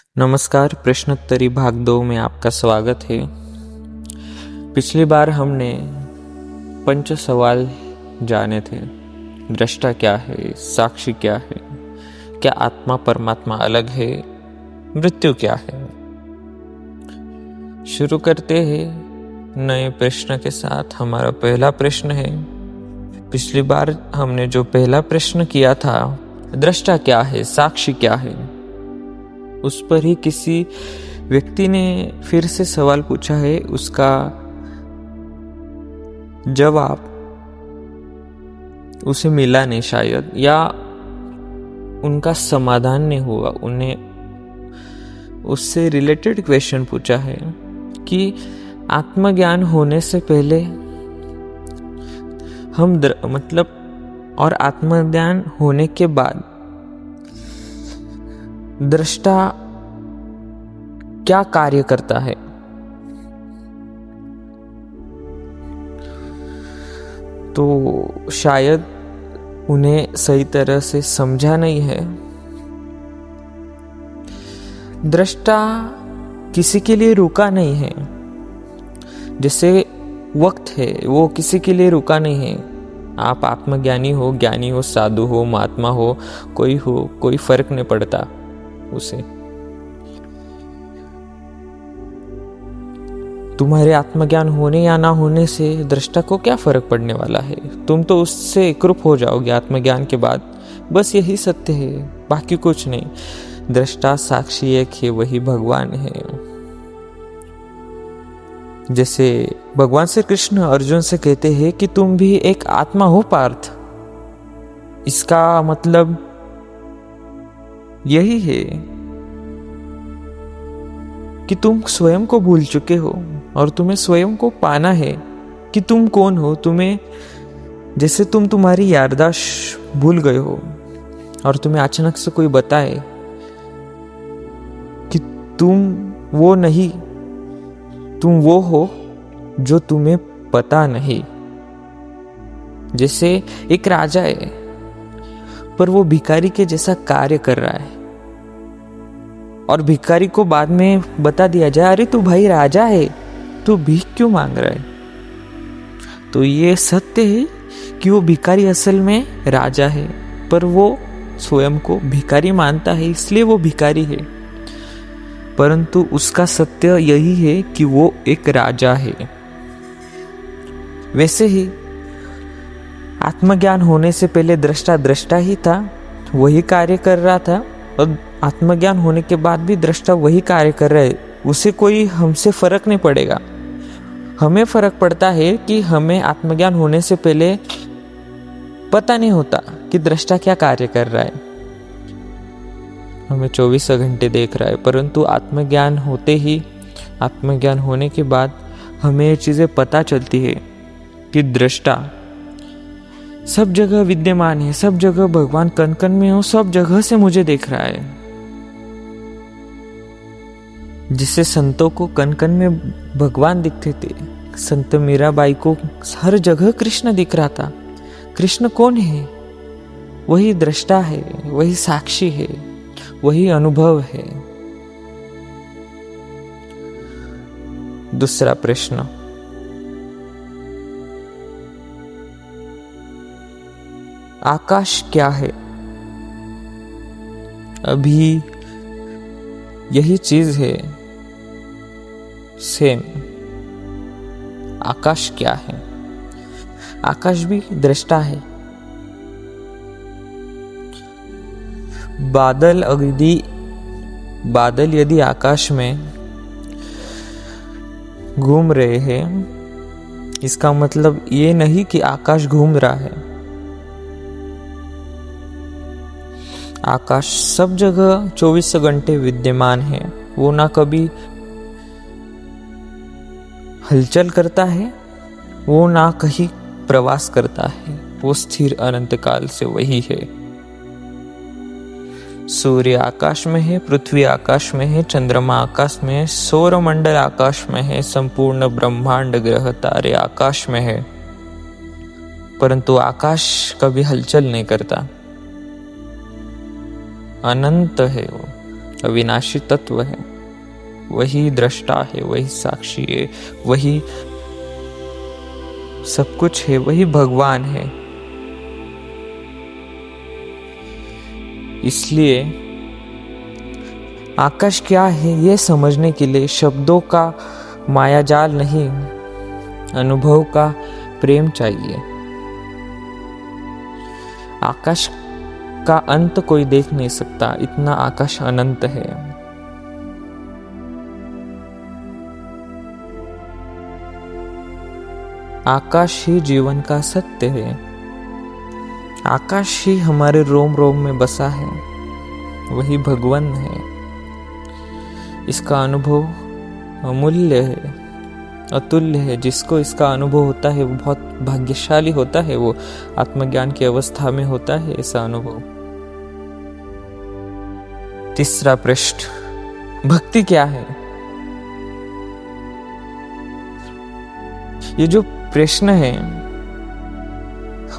नमस्कार, प्रश्नोत्तरी भाग 2 में आपका स्वागत है। पिछली बार हमने पंच सवाल जाने थे। दृष्टा क्या है, साक्षी क्या है, क्या आत्मा परमात्मा अलग है, मृत्यु क्या है। शुरू करते हैं नए प्रश्न के साथ। हमारा पहला प्रश्न है, पिछली बार हमने जो पहला प्रश्न किया था, दृष्टा क्या है, साक्षी क्या है, उस पर ही किसी व्यक्ति ने फिर से सवाल पूछा है। उसका जवाब उसे मिला नहीं शायद, या उनका समाधान नहीं हुआ। उन्हें उससे रिलेटेड क्वेश्चन पूछा है कि आत्मज्ञान होने से पहले हम और आत्मज्ञान होने के बाद दृष्टा क्या कार्य करता है। तो शायद उन्हें सही तरह से समझा नहीं है। दृष्टा किसी के लिए रुका नहीं है। जैसे वक्त है, वो किसी के लिए रुका नहीं है। आप आत्मज्ञानी हो, ज्ञानी हो, साधु हो, महात्मा हो, कोई फर्क नहीं पड़ता उसे। तुम्हारे आत्मज्ञान होने या ना होने से दृष्टा को क्या फर्क पड़ने वाला है। तुम तो उससे एकरूप हो जाओगे आत्मज्ञान के बाद। बस यही सत्य है, बाकी कुछ नहीं। दृष्टा साक्षी एक है, वही भगवान है। जैसे भगवान श्री कृष्ण अर्जुन से कहते हैं कि तुम भी एक आत्मा हो पार्थ। इसका मतलब यही है कि तुम स्वयं को भूल चुके हो और तुम्हें स्वयं को पाना है कि तुम कौन हो। जैसे तुम तुम्हारी याददाश्त भूल गए हो और तुम्हें अचानक से कोई बताए कि तुम वो नहीं, तुम वो हो जो तुम्हें पता नहीं। जैसे एक राजा है पर वो भिखारी के जैसा कार्य कर रहा है और भिखारी को बाद में बता दिया जाए, अरे तू भाई राजा है, तू भीख क्यों मांग रहा है। तो ये सत्य है कि वो भिखारी असल में राजा है, पर वो स्वयं को भिखारी मानता है, इसलिए वो भिखारी है। परंतु उसका सत्य यही है कि वो एक राजा है। वैसे ही आत्मज्ञान होने से पहले दृष्टा ही था, वही कार्य कर रहा था, और आत्मज्ञान होने के बाद भी दृष्टा वही कार्य कर रहा है। उसे कोई हमसे फर्क नहीं पड़ेगा। हमें फर्क पड़ता है कि हमें आत्मज्ञान होने से पहले पता नहीं होता कि दृष्टा क्या कार्य कर रहा है। हमें 24 घंटे देख रहा है, परंतु आत्मज्ञान होने के बाद हमें ये चीजें पता चलती है कि दृष्टा सब जगह विद्यमान है, सब जगह भगवान कण कण में हो, सब जगह से मुझे देख रहा है। जिससे संतों को कण कण में भगवान दिखते थे। संत मीराबाई को हर जगह कृष्ण दिख रहा था। कृष्ण कौन है? वही दृष्टा है, वही साक्षी है, वही अनुभव है। दूसरा प्रश्न, आकाश क्या है? अभी यही चीज है, सेम। आकाश क्या है? आकाश भी दृष्टा है। बादल यदि आकाश में घूम रहे हैं, इसका मतलब ये नहीं कि आकाश घूम रहा है। आकाश सब जगह 24 घंटे विद्यमान है। वो ना कभी हलचल करता है, वो ना कहीं प्रवास करता है। वो स्थिर अनंत काल से वही है। सूर्य आकाश में है, पृथ्वी आकाश में है, चंद्रमा आकाश में है, सौरमंडल आकाश में है, संपूर्ण ब्रह्मांड ग्रह तारे आकाश में है। परंतु आकाश कभी हलचल नहीं करता। अनंत है वो, अविनाशी तत्व है, वही दृष्टा है, वही साक्षी है, वही सब कुछ है, वही भगवान है। इसलिए आकाश क्या है यह समझने के लिए शब्दों का मायाजाल नहीं, अनुभव का प्रेम चाहिए। आकाश का अंत कोई देख नहीं सकता, इतना आकाश अनंत है। आकाश ही जीवन का सत्य है। आकाश ही हमारे रोम रोम में बसा है, वही भगवान है। इसका अनुभव अमूल्य है, अतुल्य है। जिसको इसका अनुभव होता है वो बहुत भाग्यशाली होता है, वो आत्मज्ञान की अवस्था में होता है ऐसा अनुभव। तीसरा प्रश्न, भक्ति क्या है? ये जो प्रश्न है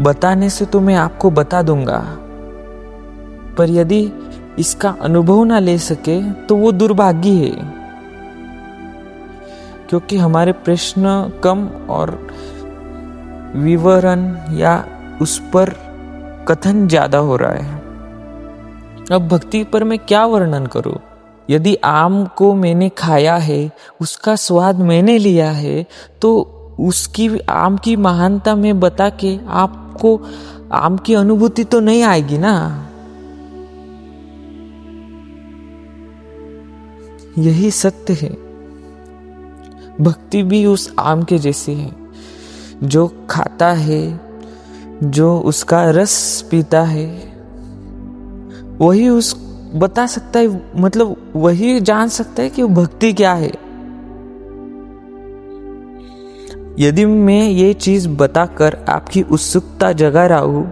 बताने से तो मैं आपको बता दूंगा, पर यदि इसका अनुभव ना ले सके तो वो दुर्भाग्य है, क्योंकि हमारे प्रश्न कम और विवरण या उस पर कथन ज्यादा हो रहा है। अब भक्ति पर मैं क्या वर्णन करूं? यदि आम को मैंने खाया है, उसका स्वाद मैंने लिया है, तो उसकी आम की महानता में बता के आपको आम की अनुभूति तो नहीं आएगी ना। यही सत्य है। भक्ति भी उस आम के जैसी है, जो खाता है, जो उसका रस पीता है, वही उस बता सकता है, मतलब वही जान सकता है कि भक्ति क्या है। यदि मैं ये चीज बताकर आपकी उत्सुकता जगा रहा हूं,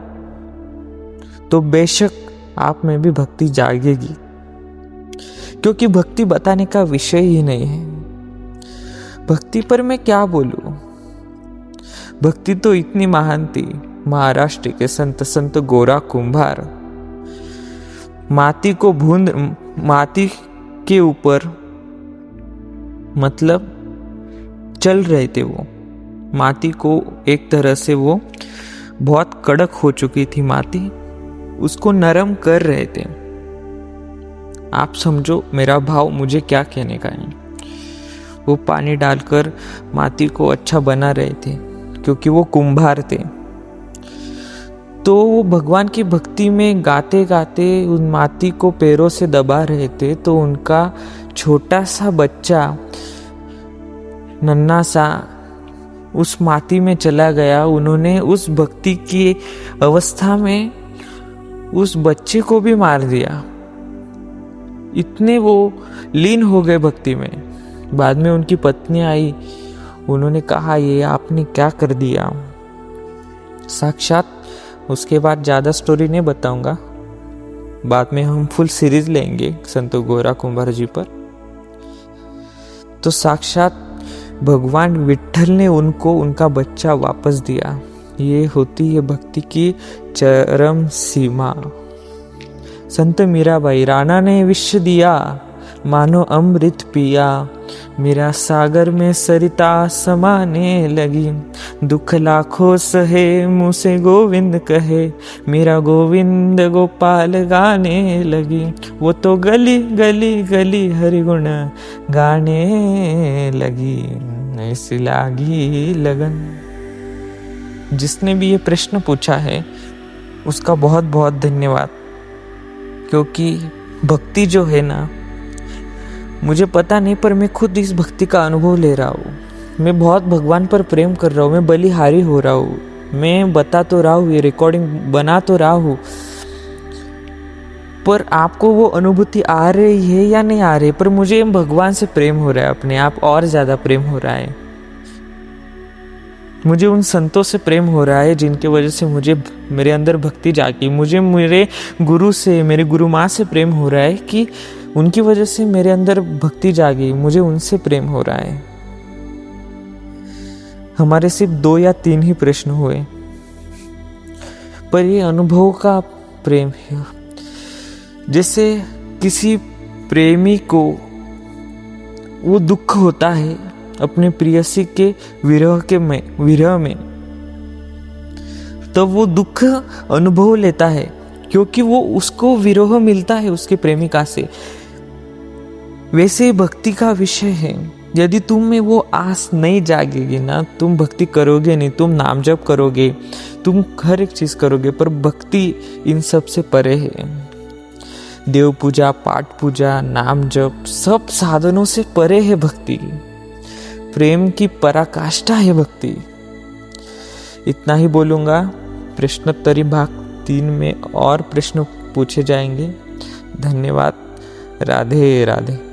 तो बेशक आप में भी भक्ति जागेगी, क्योंकि भक्ति बताने का विषय ही नहीं है। भक्ति पर मैं क्या बोलूं? भक्ति तो इतनी महान थी। महाराष्ट्र के संत गोरा कुंभार माटी के ऊपर मतलब चल रहे थे। वो माटी को एक तरह से वो बहुत कड़क हो चुकी थी माटी, उसको नरम कर रहे थे। आप समझो मेरा भाव मुझे क्या कहने का है। वो पानी डालकर माटी को अच्छा बना रहे थे, क्योंकि वो कुंभार थे। तो वो भगवान की भक्ति में गाते गाते उन माटी को पैरों से दबा रहे थे। तो उनका छोटा सा बच्चा नन्हा सा उस माटी में चला गया। उन्होंने उस भक्ति की अवस्था में उस बच्चे को भी मार दिया। इतने वो लीन हो गए भक्ति में। बाद में उनकी पत्नी आई, उन्होंने कहा ये आपने क्या कर दिया। साक्षात उसके बाद ज़्यादा स्टोरी नहीं बताऊंगा, बाद में हम फुल सीरीज लेंगे संत गोरा कुंभार जी पर। तो साक्षात भगवान विट्ठल ने उनको उनका बच्चा वापस दिया। ये होती है भक्ति की चरम सीमा। संत मीराबाई, राणा ने विष दिया मानो अमृत पिया, मेरा सागर में सरिता समाने लगी, दुख लाखों सहे मुँह से गोविंद कहे, मेरा गोविंद गोपाल गाने लगी। वो तो गली गली गली हरि गुण गाने लगी, ऐसी लागी लगन। जिसने भी ये प्रश्न पूछा है उसका बहुत बहुत धन्यवाद, क्योंकि भक्ति जो है ना, मुझे पता नहीं पर मैं खुद इस भक्ति का अनुभव ले रहा हूँ। मैं बहुत भगवान पर प्रेम कर रहा हूँ, मैं बलिहारी हो रहा हूँ। मैं बता तो रहा हूँ, ये रिकॉर्डिंग बना तो रहा हूँ, पर आपको वो अनुभूति आ रही है या नहीं आ रही। पर मुझे भगवान से प्रेम हो रहा है, अपने आप और ज़्यादा प्रेम हो रहा है। मुझे उन संतों से प्रेम हो रहा है जिनके वजह से मुझे मेरे अंदर भक्ति जागी। मुझे मेरे गुरु से, मेरी गुरु माँ से प्रेम हो रहा है कि उनकी वजह से मेरे अंदर भक्ति जागी। मुझे उनसे प्रेम हो रहा है। हमारे सिर्फ 2 या 3 ही प्रश्न हुए, पर ये अनुभव का प्रेम है। जैसे किसी प्रेमी को वो दुख होता है अपने प्रेयसी के विरह में, तब वो दुख अनुभव लेता है, क्योंकि वो उसको विरह मिलता है उसके प्रेमिका से। वैसे भक्ति का विषय है, यदि तुम में वो आस नहीं जागेगी ना, तुम भक्ति करोगे नहीं, तुम नाम जप करोगे, तुम हर एक चीज करोगे, पर भक्ति इन सब से परे है। देव पूजा, पाठ पूजा, नाम जप, सब साधनों से परे है भक्ति। प्रेम की पराकाष्ठा है भक्ति। इतना ही बोलूंगा। प्रश्नोत्तरी भाग 3 में और प्रश्न पूछे जाएंगे। धन्यवाद। राधे राधे।